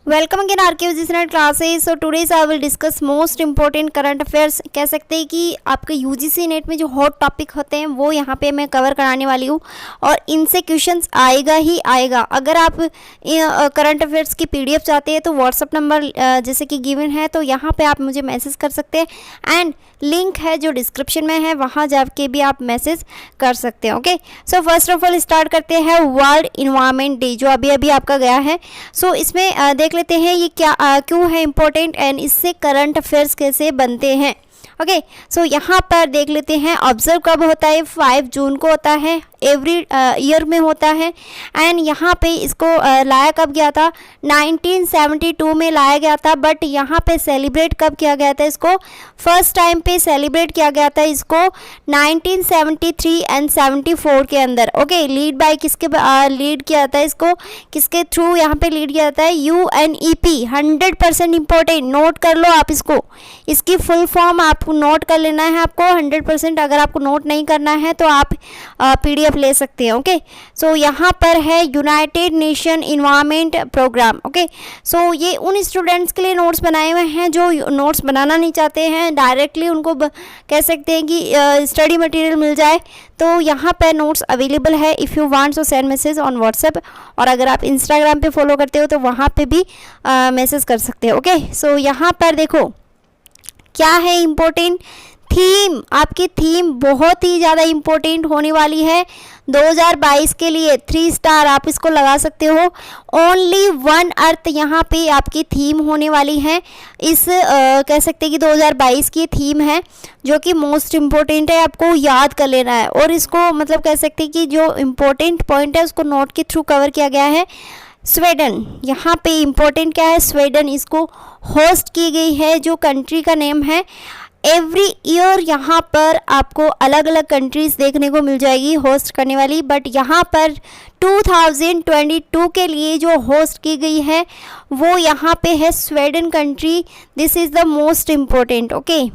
Welcome again RK net classes. So today's I will discuss most important current affairs. कह सकते हैं कि आपके यूजीसी नेट में जो हॉट टॉपिक होते हैं वो यहाँ पे मैं कवर कराने वाली हूँ और इनसे क्वेश्चंस आएगा ही आएगा। अगर आप करंट अफेयर्स की पीडीएफ चाहते हैं तो व्हाट्सअप नंबर जैसे कि गिवन है तो यहाँ पे आप मुझे मैसेज कर सकते हैं एंड लिंक है जो डिस्क्रिप्शन में है, वहाँ जाके भी आप मैसेज कर सकते हैं। Okay, so first of all start करते हैं वर्ल्ड इन्वायरमेंट डे जो अभी अभी आपका गया है। सो इसमें देख लेते हैं ये क्या क्यों है इम्पोर्टेंट एंड इससे करंट अफेयर्स कैसे बनते हैं। ओके, सो यहाँ पर देख लेते हैं ऑब्जर्व कब होता है, 5 जून को होता है, एवरी ईयर में होता है। एंड यहाँ पे इसको लाया कब गया था, 1972 में लाया गया था। बट यहाँ पे सेलिब्रेट कब किया गया था, इसको फर्स्ट टाइम पे सेलिब्रेट किया गया था इसको 1973 एंड 74 के अंदर। ओके, लीड बाय किसके लीड किया था, इसको किसके थ्रू यहाँ पे लीड किया जाता है, UNEP। 100% इंपॉर्टेंट, नोट कर लो आप इसको, इसकी फुल फॉर्म आपको नोट कर लेना है आपको 100%। अगर आपको नोट नहीं करना है तो आप PDF ले सकते हैं। ओके, सो यहाँ पर है United Nation Environment Programme. Okay, so ये उन स्टूडेंट्स के लिए नोट्स बनाए हुए हैं जो नोट्स बनाना नहीं चाहते हैं, डायरेक्टली उनको कह सकते हैं कि स्टडी मटेरियल मिल जाए तो यहाँ पर नोट्स अवेलेबल है। If you want so send message on WhatsApp, और अगर आप इंस्टाग्राम पे फॉलो करते हो तो वहाँ पे भी मैसेज कर सकते हो। ओके, सो यहाँ पर देखो क्या है इम्पोर्टेंट थीम, आपकी थीम बहुत ही ज़्यादा इम्पोर्टेंट होने वाली है 2022 के लिए। 3 स्टार आप इसको लगा सकते हो। ओनली वन अर्थ यहाँ पे आपकी थीम होने वाली है। इस कह सकते हैं कि 2022 की थीम है जो कि मोस्ट इम्पोर्टेंट है, आपको याद कर लेना है। और इसको मतलब कह सकते हैं कि जो इम्पोर्टेंट पॉइंट है उसको नोट के थ्रू कवर किया गया है। स्वीडन, यहाँ पे इम्पोर्टेंट क्या है, स्वीडन इसको होस्ट की गई है, जो कंट्री का नेम है। एवरी ईयर यहाँ पर आपको अलग अलग कंट्रीज़ देखने को मिल जाएगी होस्ट करने वाली, बट यहाँ पर 2022 के लिए जो होस्ट की गई है वो यहाँ पे है Sweden country. This is the most important. Okay,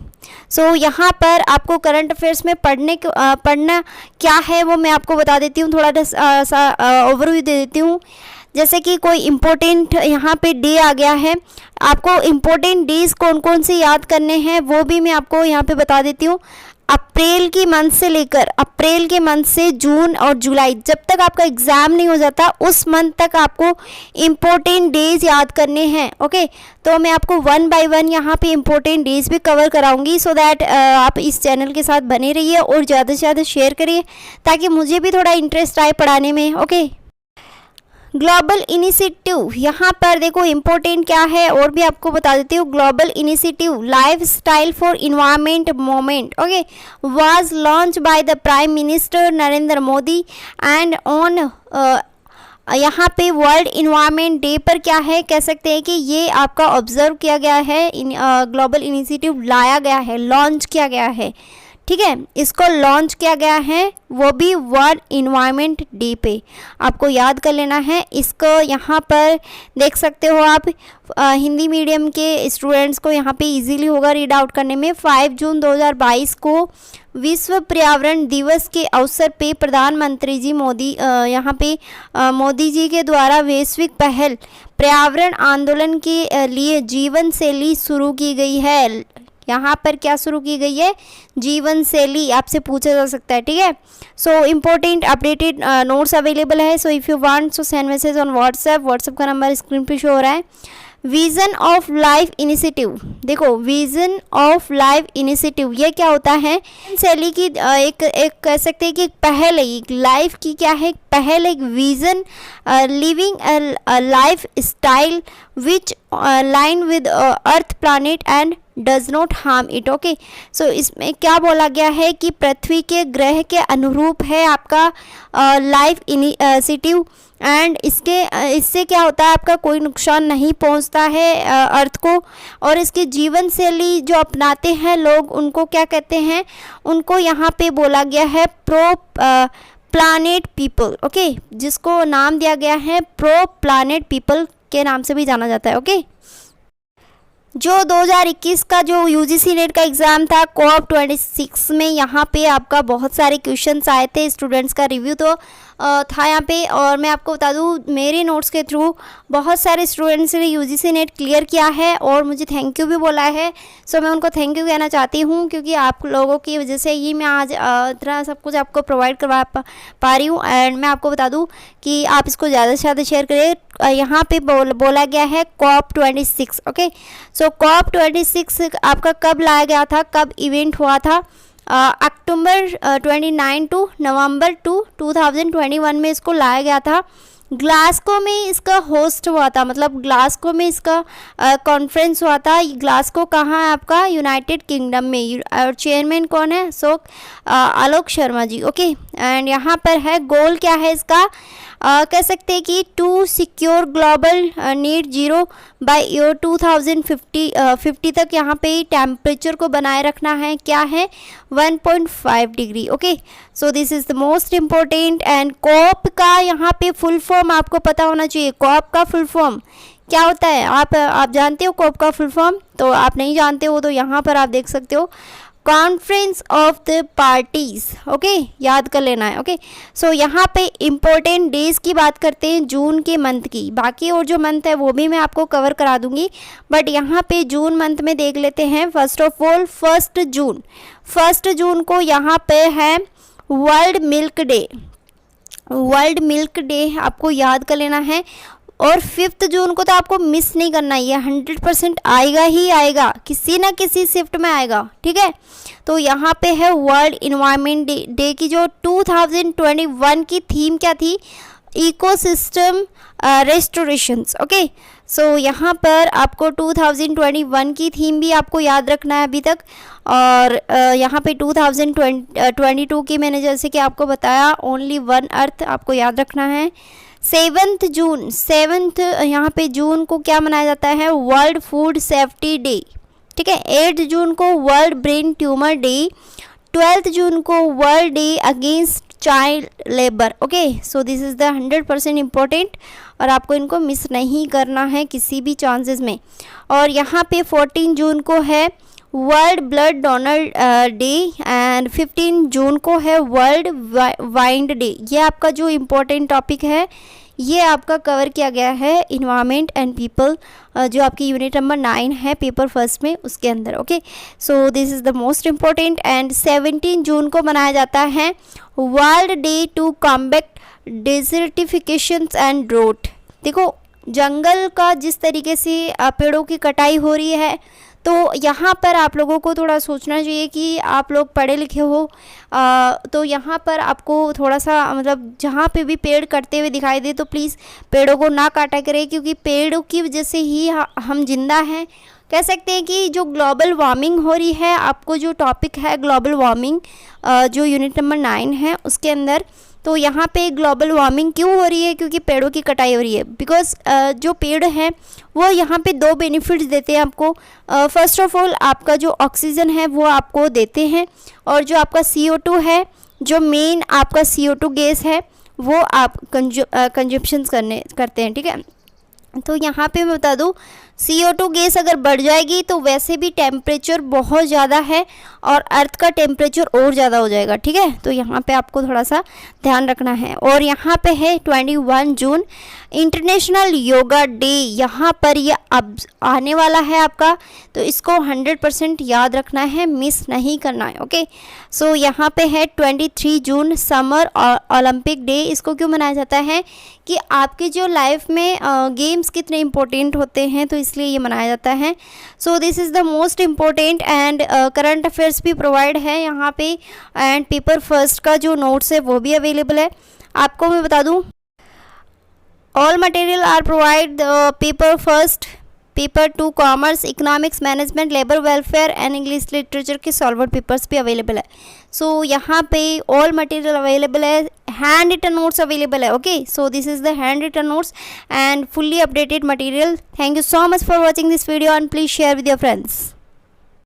so यहाँ पर आपको करंट अफेयर्स में पढ़ना क्या है वो मैं आपको बता देती हूँ, थोड़ा सा ओवरव्यू दे देती हूँ। जैसे कि कोई इम्पोर्टेंट यहाँ पे डे आ गया है, आपको इम्पोर्टेंट डेज कौन कौन से याद करने हैं वो भी मैं आपको यहाँ पे बता देती हूँ। अप्रैल की मंथ से लेकर अप्रैल के मंथ से जून और जुलाई, जब तक आपका एग्ज़ाम नहीं हो जाता उस मंथ तक आपको इम्पोर्टेंट डेज याद करने हैं। ओके, तो मैं आपको 1 बाय 1 यहाँ पे इम्पोर्टेंट डेज भी कवर कराऊंगी, सो दैट आप इस चैनल के साथ बने रहिए और ज़्यादा से ज़्यादा शेयर करिए ताकि मुझे भी थोड़ा इंटरेस्ट आए पढ़ाने में। ओके, ग्लोबल इनिशिएटिव, यहाँ पर देखो इम्पोर्टेंट क्या है और भी आपको बता देती हूँ। Global initiative life style for environment movement, okay, was launch by the prime minister Narendra Modi and on यहाँ पे वर्ल्ड इन्वायरमेंट डे पर क्या है, कह सकते हैं कि ये आपका ऑब्जर्व किया गया है, ग्लोबल इनिशिएटिव लाया गया है, लॉन्च किया गया है। ठीक है, इसको लॉन्च किया गया है वो भी वर्ल्ड इन्वायरमेंट डे पे, आपको याद कर लेना है इसको। यहाँ पर देख सकते हो आप, हिंदी मीडियम के स्टूडेंट्स को यहाँ पे इजीली होगा रीड आउट करने में। 5 जून 2022 को विश्व पर्यावरण दिवस के अवसर पे प्रधानमंत्री जी मोदी यहाँ पे मोदी जी के द्वारा वैश्विक पहल पर्यावरण आंदोलन के लिए जीवन शैली शुरू की गई है। यहाँ पर क्या शुरू की गई है, जीवन शैली, आपसे पूछा जा सकता है। ठीक है, so important updated notes available है। So if you want so send message on WhatsApp का नंबर स्क्रीन पे शो हो रहा है। विजन ऑफ लाइफ इनिशिएटिव, देखो विजन ऑफ लाइफ इनिशिएटिव ये क्या होता है, शैली की एक कह सकते हैं कि एक पहल है, एक लाइफ की क्या है, एक पहल, एक vision, living lifestyle which line with earth planet and does not harm it. Okay, so इसमें क्या बोला गया है कि पृथ्वी के ग्रह के अनुरूप है आपका लाइफ इनिशिएटिव एंड इससे क्या होता है, आपका कोई नुकसान नहीं पहुंचता है अर्थ को। और इसकी जीवन शैली जो अपनाते हैं लोग उनको क्या कहते हैं, उनको यहाँ पे बोला गया है प्रो प्लानेट पीपल। ओके, जिसको नाम दिया गया है प्रो प्लानेट पीपल के नाम से भी जाना जाता है। ओके, जो 2021 का जो यूजीसी नेट का एग्ज़ाम था COP 26 में यहाँ पे आपका बहुत सारे क्वेश्चंस आए थे, स्टूडेंट्स का रिव्यू तो था यहाँ पे। और मैं आपको बता दूँ मेरे नोट्स के थ्रू बहुत सारे स्टूडेंट्स ने यूजीसी नेट क्लियर किया है और मुझे थैंक यू भी बोला है। सो मैं उनको थैंक यू कहना चाहती हूँ, क्योंकि आप लोगों की वजह से ही मैं आज इतना सब कुछ आपको प्रोवाइड करवा पा रही हूँ। एंड मैं आपको बता दूँ कि आप इसको ज़्यादा से ज़्यादा शेयर करें। यहाँ पे बोला गया है COP26। ओके, सो COP26 आपका कब लाया गया था, कब इवेंट हुआ था? अक्टूबर 29 टू नवंबर 2021 में इसको लाया गया था। ग्लासगो में इसका होस्ट हुआ था, मतलब ग्लासगो में इसका कॉन्फ्रेंस हुआ था। ग्लासगो कहाँ है आपका? यूनाइटेड किंगडम में। और चेयरमैन कौन है? आलोक शर्मा जी। ओके, एंड यहाँ पर है गोल क्या है इसका? कह सकते हैं कि to secure global net zero by year 2050 तक यहाँ पे टेम्परेचर को बनाए रखना है। क्या है? 1.5 degree. Okay, so this is the most important. And COP का यहाँ पे फुल फॉर्म आपको पता होना चाहिए। कॉप का फुल फॉर्म क्या होता है? आप जानते हो कॉप का फुल फॉर्म? तो आप नहीं जानते हो तो यहाँ पर आप देख सकते हो, conference of the parties. Okay, याद कर लेना है। ओके, सो यहाँ पे इम्पोर्टेंट डेज की बात करते हैं जून के मंथ की। बाकी और जो मंथ है वो भी मैं आपको कवर करा दूंगी, बट यहाँ पे जून मंथ में देख लेते हैं। फर्स्ट ऑफ ऑल 1 जून को यहाँ पे है world milk day. World milk day आपको याद कर लेना है। और 5 जून को तो आपको मिस नहीं करना है, ये 100% आएगा ही आएगा, किसी ना किसी शिफ्ट में आएगा। ठीक है, तो यहाँ पे है वर्ल्ड इन्वायरमेंट डे की जो 2021 की थीम क्या थी? इकोसिस्टम रेस्टोरेशंस। ओके, सो यहाँ पर आपको 2021 की थीम भी आपको याद रखना है अभी तक। और यहाँ पे 2022 की मैंने जैसे कि आपको बताया ओनली वन अर्थ आपको याद रखना है। 7 यहाँ पे जून को क्या मनाया जाता है? World food safety day. ठीक है, 8 जून को वर्ल्ड ब्रेन ट्यूमर डे। 12 जून को world day against child labour. Okay, so this is the 100% important और आपको इनको मिस नहीं करना है किसी भी चांसेस में। और यहाँ पे 14 जून को है world blood donor day and 15 जून को है वर्ल्ड वाइंड डे। ये आपका जो इम्पोर्टेंट टॉपिक है ये आपका कवर किया गया है इन्वायरमेंट एंड पीपल, जो आपकी यूनिट नंबर 9 है पेपर फर्स्ट में, उसके अंदर। Okay, so this is the most important. And 17 जून को मनाया जाता है world day to combat desertification and drought. देखो, जंगल का जिस तरीके से पेड़ों की कटाई हो रही है, तो यहाँ पर आप लोगों को थोड़ा सोचना चाहिए कि आप लोग पढ़े लिखे हो, तो यहाँ पर आपको थोड़ा सा मतलब जहाँ पे भी पेड़ कटते हुए दिखाई दे तो प्लीज़ पेड़ों को ना काटा करें, क्योंकि पेड़ों की वजह से ही हम जिंदा हैं। कह सकते हैं कि जो ग्लोबल वार्मिंग हो रही है, आपको जो टॉपिक है ग्लोबल वार्मिंग जो यूनिट नंबर 9 है उसके अंदर, तो यहाँ पे ग्लोबल वार्मिंग क्यों हो रही है? क्योंकि पेड़ों की कटाई हो रही है। बिकॉज जो पेड़ हैं वो यहाँ पे 2 बेनिफिट्स देते हैं आपको। फर्स्ट ऑफ ऑल आपका जो ऑक्सीजन है वो आपको देते हैं, और जो आपका CO2 है, जो मेन आपका CO2 गैस है, वो आप कंजप्शन करते हैं। ठीक है, तो यहाँ पे मैं बता दूँ CO2 गैस अगर बढ़ जाएगी तो वैसे भी टेम्परेचर बहुत ज़्यादा है और अर्थ का टेम्परेचर और ज़्यादा हो जाएगा। ठीक है, तो यहाँ पे आपको थोड़ा सा ध्यान रखना है। और यहाँ पे है 21 जून इंटरनेशनल योगा डे। यहाँ पर ये अब आने वाला है आपका, तो इसको 100% याद रखना है, मिस नहीं करना है। ओके, सो यहाँ पे है 23 जून समर ओलंपिक डे। इसको क्यों मनाया जाता है? कि आपकी जो लाइफ में गेम्स कितने इम्पोर्टेंट होते हैं, तो इसलिए ये मनाया जाता है। सो this is the most important. And current affairs भी प्रोवाइड है यहाँ पे, एंड पेपर फर्स्ट का जो नोट्स है वो भी अवेलेबल है। आपको मैं बता दूँ all material are provide paper first, paper 2 commerce, economics, management, labour welfare and English literature के सॉल्वर पेपर्स भी अवेलेबल है। सो यहाँ पे ऑल मटेरियल अवेलेबल है, हैंड रिटन नोट्स अवेलेबल है। Okay, so this is the handwritten notes and fully updated material. Thank you so much for watching this video and please share with your friends.